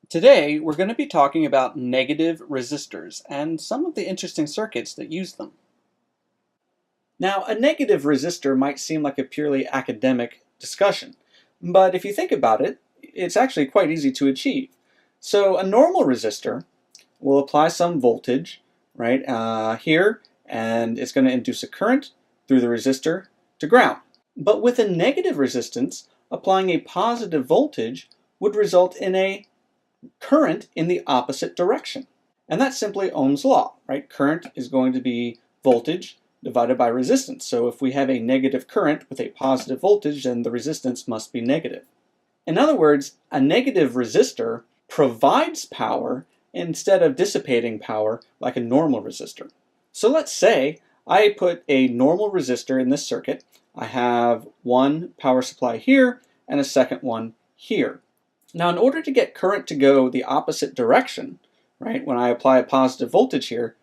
Today, we're going to be talking about negative resistors and some of the interesting circuits that use them. Now, a negative resistor might seem like a purely academic discussion, but if you think about it, it's actually quite easy to achieve. So a normal resistor will apply some voltage here, and it's going to induce a current through the resistor to ground. But with a negative resistance, applying a positive voltage would result in a current in the opposite direction. And that's simply Ohm's law, right? Current is going to be voltage divided by resistance. So if we have a negative current with a positive voltage, then the resistance must be negative. In other words, a negative resistor provides power instead of dissipating power like a normal resistor. So let's say I put a normal resistor in this circuit. I have one power supply here and a second one here. Now, in order to get current to go the opposite direction, right, when I apply a positive voltage here,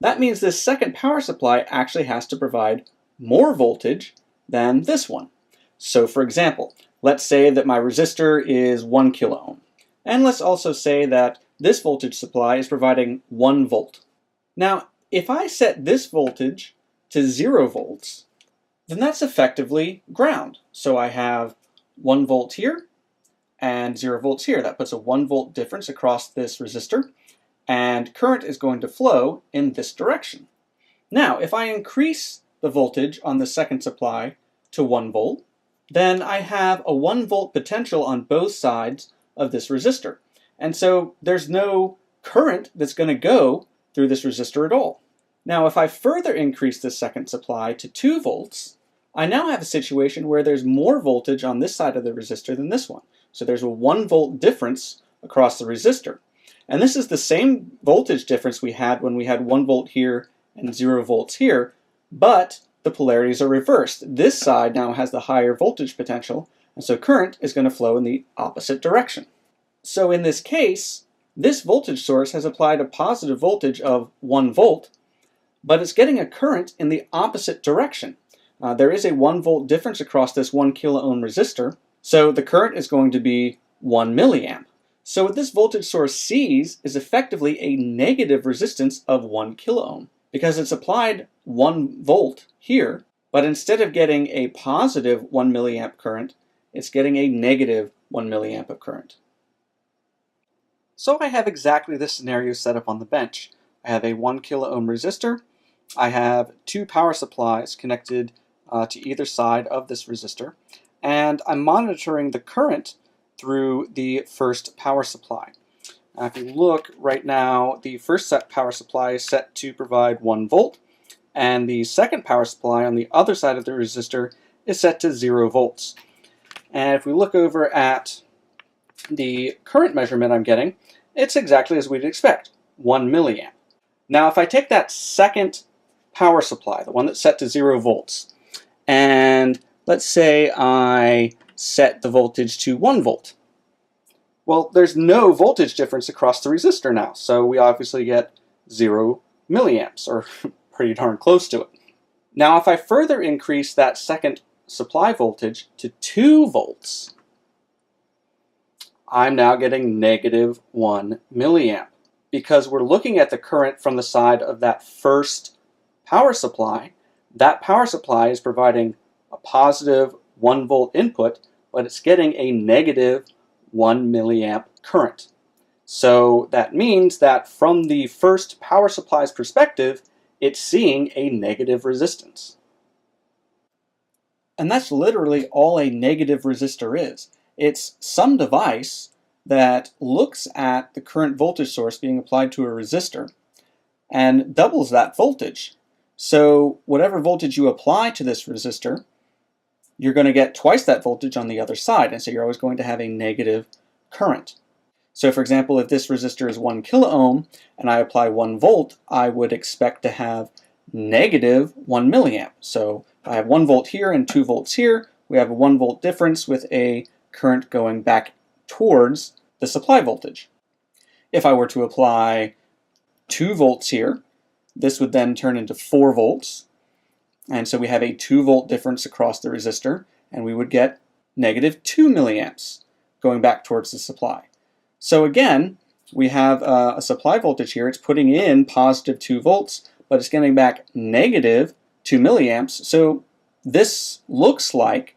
that means this second power supply actually has to provide more voltage than this one. So, for example, let's say that my resistor is 1 kilo ohm. And let's also say that this voltage supply is providing 1 volt. Now, if I set this voltage to 0 volts, then that's effectively ground. So I have 1 volt here and 0 volts here. That puts a 1 volt difference across this resistor, and current is going to flow in this direction. Now, if I increase the voltage on the second supply to 1 volt, then I have a 1 volt potential on both sides of this resistor. And so there's no current that's going to go through this resistor at all. Now, if I further increase the second supply to 2 volts, I now have a situation where there's more voltage on this side of the resistor than this one. So there's a 1 volt difference across the resistor. And this is the same voltage difference we had when we had 1 volt here and 0 volts here, but the polarities are reversed. This side now has the higher voltage potential, and so current is going to flow in the opposite direction. So in this case, this voltage source has applied a positive voltage of 1 volt, but it's getting a current in the opposite direction. There is a 1 volt difference across this 1 kilo ohm resistor, so the current is going to be 1 milliamp. So what this voltage source sees is effectively a negative resistance of 1 kilo ohm, because it's applied 1 volt here, but instead of getting a positive 1 milliamp current, it's getting a negative 1 milliamp of current. So I have exactly this scenario set up on the bench. I have a 1 kilo ohm resistor. I have 2 power supplies connected to either side of this resistor, and I'm monitoring the current through the first power supply. If you look right now, the first power supply is set to provide 1 volt, and the second power supply on the other side of the resistor is set to 0 volts. And if we look over at the current measurement I'm getting, it's exactly as we'd expect, 1 milliamp. Now if I take that second power supply, the one that's set to 0 volts, and let's say I set the voltage to 1 volt. Well, there's no voltage difference across the resistor now, so we obviously get 0 milliamps, or pretty darn close to it. Now, if I further increase that second supply voltage to 2 volts, I'm now getting negative 1 milliamp, because we're looking at the current from the side of that first power supply. That power supply is providing a positive 1 volt input, but it's getting a negative 1 milliamp current. So that means that from the first power supply's perspective, it's seeing a negative resistance. And that's literally all a negative resistor is. It's some device that looks at the current voltage source being applied to a resistor and doubles that voltage. So whatever voltage you apply to this resistor, you're going to get twice that voltage on the other side, and so you're always going to have a negative current. So for example, if this resistor is 1 kilo ohm and I apply 1 volt, I would expect to have negative 1 milliamp. So if I have 1 volt here and 2 volts here, we have a 1 volt difference with a current going back towards the supply voltage. If I were to apply 2 volts here, this would then turn into 4 volts, and so we have a 2 volt difference across the resistor, and we would get negative 2 milliamps going back towards the supply. So again, we have a supply voltage here. It's putting in positive 2 volts, but it's getting back negative 2 milliamps. So this looks like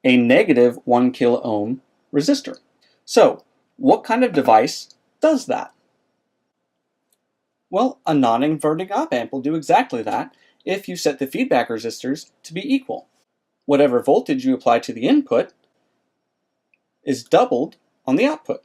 a negative 1 kilo ohm resistor. So what kind of device does that? Well, a non-inverting op-amp will do exactly that if you set the feedback resistors to be equal. Whatever voltage you apply to the input is doubled on the output.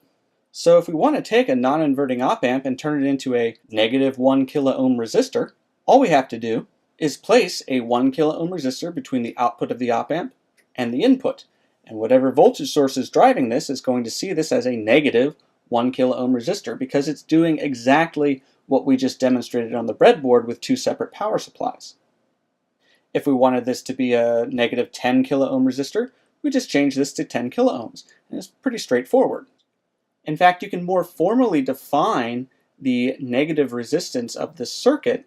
So if we want to take a non-inverting op-amp and turn it into a negative 1 kilo ohm resistor, all we have to do is place a 1 kilo ohm resistor between the output of the op-amp and the input. And whatever voltage source is driving this is going to see this as a negative 1 kilo ohm resistor because it's doing exactly what we just demonstrated on the breadboard with 2 separate power supplies. If we wanted this to be a negative 10 kilo ohm resistor, we just change this to 10 kilo ohms. And it's pretty straightforward. In fact, you can more formally define the negative resistance of the circuit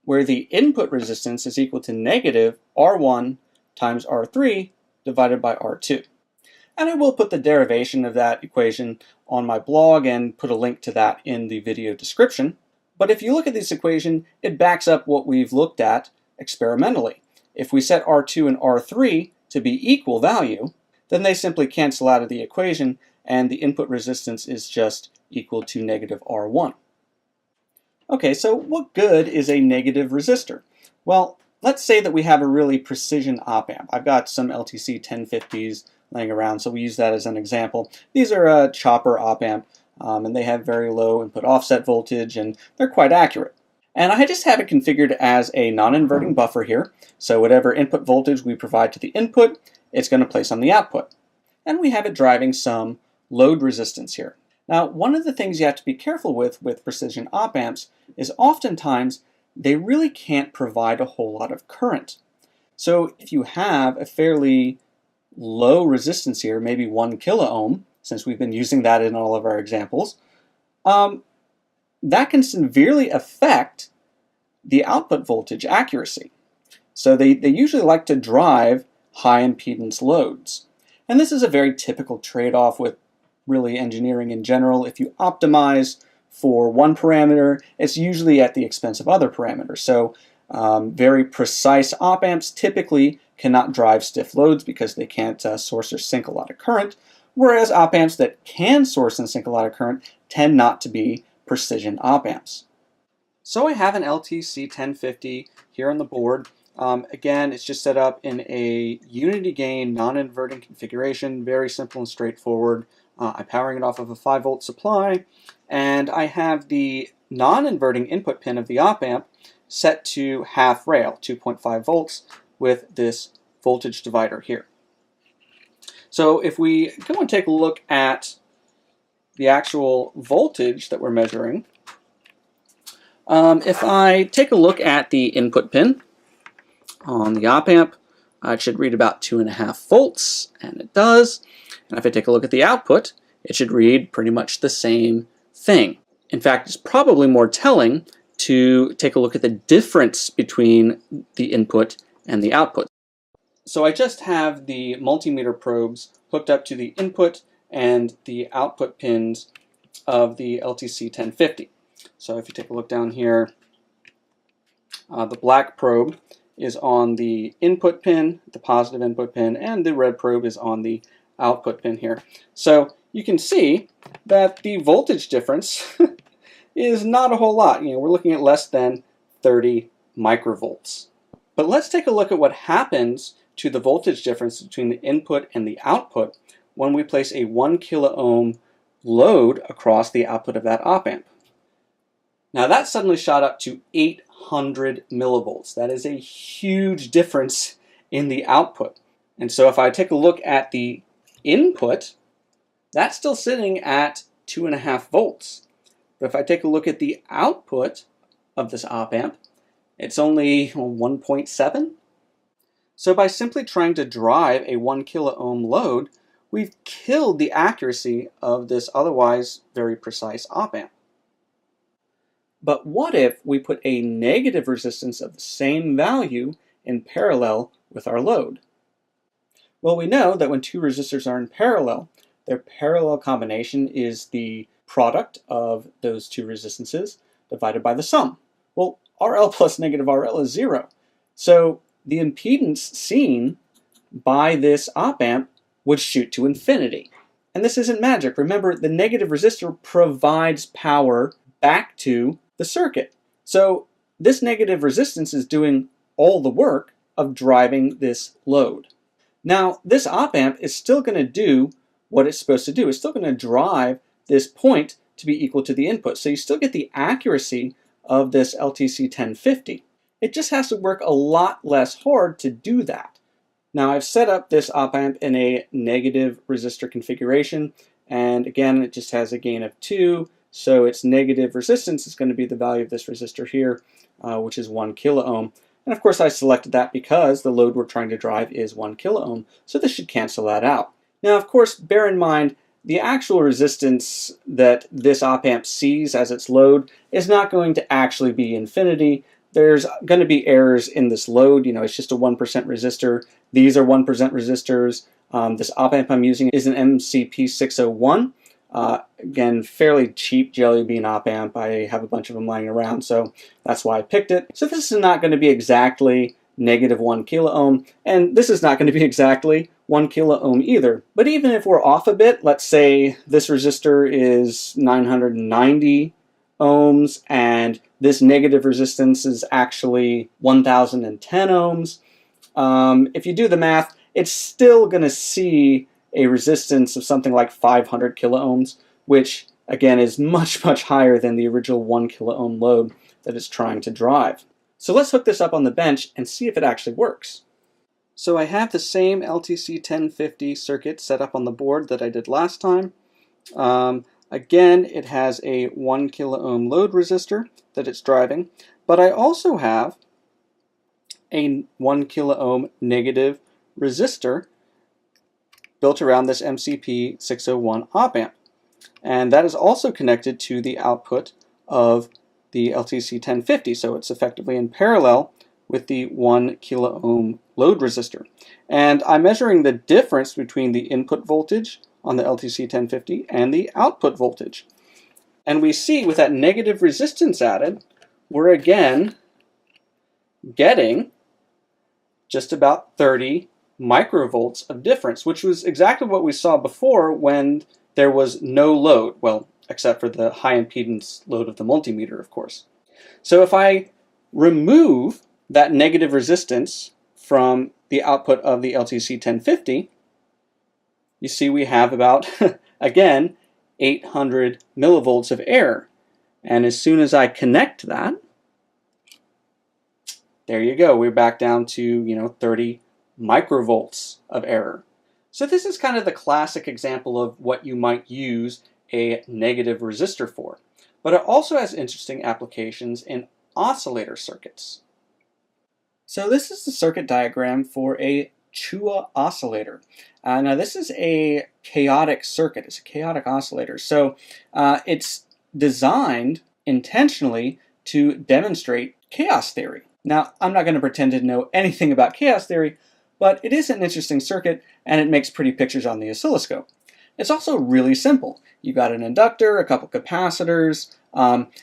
where the input resistance is equal to negative R1 times R3 divided by R2. And I will put the derivation of that equation on my blog and put a link to that in the video description. But if you look at this equation, it backs up what we've looked at experimentally. If we set R2 and R3 to be equal value, then they simply cancel out of the equation and the input resistance is just equal to negative R1. Okay, so what good is a negative resistor? Well, let's say that we have a really precision op-amp. I've got some LTC 1050s laying around, so we use that as an example. These are a chopper op-amp, and they have very low input offset voltage, and they're quite accurate. And I just have it configured as a non-inverting buffer here, so whatever input voltage we provide to the input, it's going to place on the output. And we have it driving some load resistance here. Now, one of the things you have to be careful with precision op-amps is oftentimes they really can't provide a whole lot of current. So if you have a fairly low resistance here, maybe 1 kilo ohm, since we've been using that in all of our examples, that can severely affect the output voltage accuracy. So they usually like to drive high impedance loads. And this is a very typical trade-off with really engineering in general. If you optimize for one parameter, it's usually at the expense of other parameters. So very precise op-amps typically cannot drive stiff loads because they can't source or sink a lot of current, whereas op-amps that can source and sink a lot of current tend not to be precision op-amps. So I have an LTC 1050 here on the board. Again, it's just set up in a unity gain non-inverting configuration, very simple and straightforward. I'm powering it off of a 5-volt supply, and I have the non-inverting input pin of the op-amp set to half rail, 2.5 volts, with this voltage divider here. So if we go and take a look at the actual voltage that we're measuring, if I take a look at the input pin on the op-amp, it should read about 2.5 volts, and it does. And if I take a look at the output, it should read pretty much the same thing. In fact, it's probably more telling to take a look at the difference between the input and the output. So I just have the multimeter probes hooked up to the input and the output pins of the LTC 1050. So if you take a look down here, the black probe is on the input pin, the positive input pin, and the red probe is on the output pin here. So you can see that the voltage difference is not a whole lot. We're looking at less than 30 microvolts. But let's take a look at what happens to the voltage difference between the input and the output when we place a 1 kilo ohm load across the output of that op-amp. Now that suddenly shot up to 800 millivolts. That is a huge difference in the output. And so if I take a look at the input, that's still sitting at 2.5 volts. But if I take a look at the output of this op-amp, it's only 1.7. So by simply trying to drive a 1 kilo ohm load, we've killed the accuracy of this otherwise very precise op-amp. But what if we put a negative resistance of the same value in parallel with our load? Well, we know that when two resistors are in parallel, Their parallel combination is the product of those two resistances divided by the sum. Well, RL plus negative RL is 0. So the impedance seen by this op-amp would shoot to infinity. And this isn't magic. Remember, the negative resistor provides power back to the circuit. So this negative resistance is doing all the work of driving this load. Now, this op-amp is still going to do what it's supposed to do. It's still going to drive this point to be equal to the input. So you still get the accuracy of this LTC-1050. It just has to work a lot less hard to do that. Now, I've set up this op-amp in a negative resistor configuration, and again, it just has a gain of 2, so its negative resistance is going to be the value of this resistor here, which is 1 kilo ohm. And of course, I selected that because the load we're trying to drive is 1 kilo ohm, so this should cancel that out. Now, of course, bear in mind, the actual resistance that this op-amp sees as its load is not going to actually be infinity. There's going to be errors in this load. It's just a 1% resistor. These are 1% resistors. This op-amp I'm using is an MCP601. Again, fairly cheap jelly bean op-amp. I have a bunch of them lying around, so that's why I picked it. So this is not going to be exactly negative 1 kilo ohm, and this is not going to be exactly 1 kilo ohm either. But even if we're off a bit, let's say this resistor is 990 ohms, and this negative resistance is actually 1010 ohms. If you do the math, it's still going to see a resistance of something like 500 kilo ohms, which again is much higher than the original 1 kilo ohm load that it's trying to drive. So let's hook this up on the bench and see if it actually works. So I have the same LTC-1050 circuit set up on the board that I did last time. Again, it has a 1 kilo ohm load resistor that it's driving, but I also have a 1 kilo ohm negative resistor built around this MCP601 op-amp. And that is also connected to the output of the LTC-1050, so it's effectively in parallel with the 1 kilo ohm load resistor. And I'm measuring the difference between the input voltage on the LTC-1050 and the output voltage. And we see with that negative resistance added, we're again getting just about 30 microvolts of difference, which was exactly what we saw before when there was no load, well, except for the high impedance load of the multimeter, of course. So if I remove that negative resistance from the output of the LTC-1050, you see we have about, again, 800 millivolts of error. And as soon as I connect that, there you go. We're back down to, 30 microvolts of error. So this is kind of the classic example of what you might use a negative resistor for. But it also has interesting applications in oscillator circuits. So this is the circuit diagram for a Chua oscillator. Now this is a chaotic circuit. It's a chaotic oscillator. So it's designed intentionally to demonstrate chaos theory. Now, I'm not going to pretend to know anything about chaos theory, but it is an interesting circuit, and it makes pretty pictures on the oscilloscope. It's also really simple. You've got an inductor, a couple capacitors.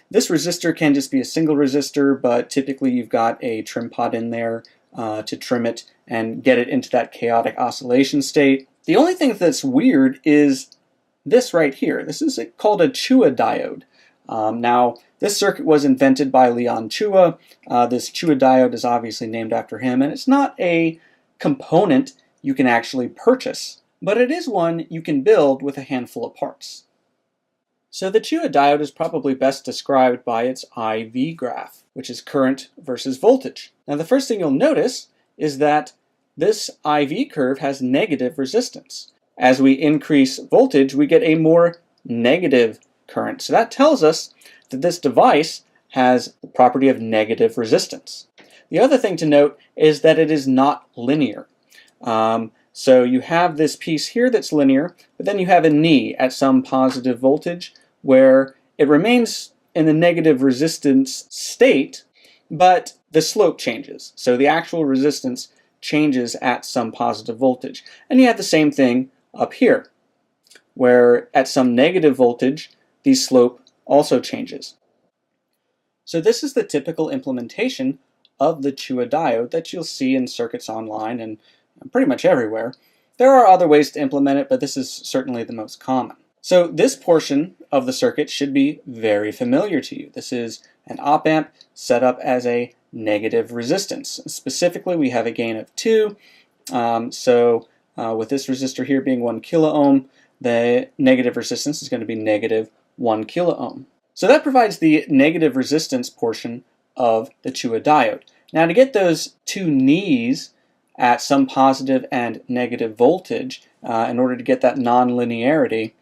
This resistor can just be a single resistor, but typically you've got a trim pot in there to trim it and get it into that chaotic oscillation state. The only thing that's weird is this right here. This is called a Chua diode. Now, this circuit was invented by Leon Chua. This Chua diode is obviously named after him, and it's not a component you can actually purchase, but it is one you can build with a handful of parts. So the Chua diode is probably best described by its IV graph, which is current versus voltage. Now the first thing you'll notice is that this IV curve has negative resistance. As we increase voltage, we get a more negative current. So that tells us that this device has the property of negative resistance. The other thing to note is that it is not linear. So you have this piece here that's linear, but then you have a knee at some positive voltage where it remains in the negative resistance state, but the slope changes. So the actual resistance changes at some positive voltage. And you have the same thing up here, where at some negative voltage, the slope also changes. So this is the typical implementation of the Chua diode that you'll see in circuits online and pretty much everywhere. There are other ways to implement it, but this is certainly the most common. So this portion of the circuit should be very familiar to you. This is an op-amp set up as a negative resistance. Specifically, we have a gain of 2. With this resistor here being 1 kilo ohm, the negative resistance is going to be negative 1 kilo ohm. So that provides the negative resistance portion of the Chua diode. Now to get those two knees at some positive and negative voltage, in order to get that non-linearity,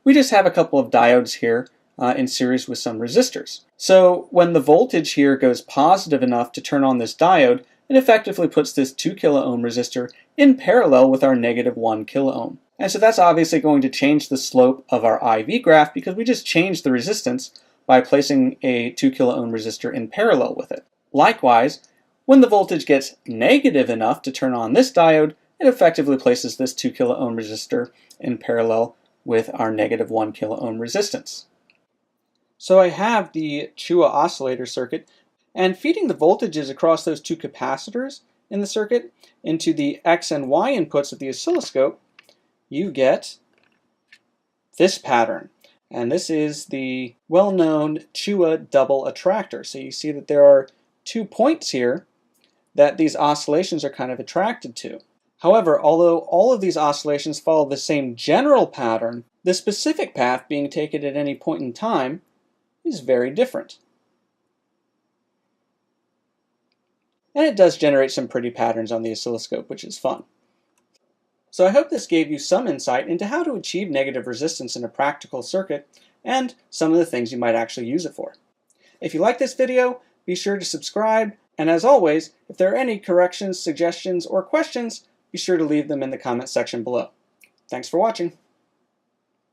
we just have a couple of diodes here in series with some resistors. So when the voltage here goes positive enough to turn on this diode, it effectively puts this 2 kilo ohm resistor in parallel with our negative 1 kilo ohm. And so that's obviously going to change the slope of our IV graph because we just changed the resistance by placing a 2 kilo ohm resistor in parallel with it. Likewise, when the voltage gets negative enough to turn on this diode, it effectively places this 2 kilo ohm resistor in parallel with our negative 1 kilo ohm resistance. So I have the Chua oscillator circuit, and feeding the voltages across those two capacitors in the circuit into the X and Y inputs of the oscilloscope, you get this pattern. And this is the well-known Chua double attractor. So you see that there are 2 points here that these oscillations are kind of attracted to. However, although all of these oscillations follow the same general pattern, the specific path being taken at any point in time is very different. And it does generate some pretty patterns on the oscilloscope, which is fun. So I hope this gave you some insight into how to achieve negative resistance in a practical circuit and some of the things you might actually use it for. If you like this video, be sure to subscribe, and as always, if there are any corrections, suggestions, or questions, be sure to leave them in the comment section below. Thanks for watching.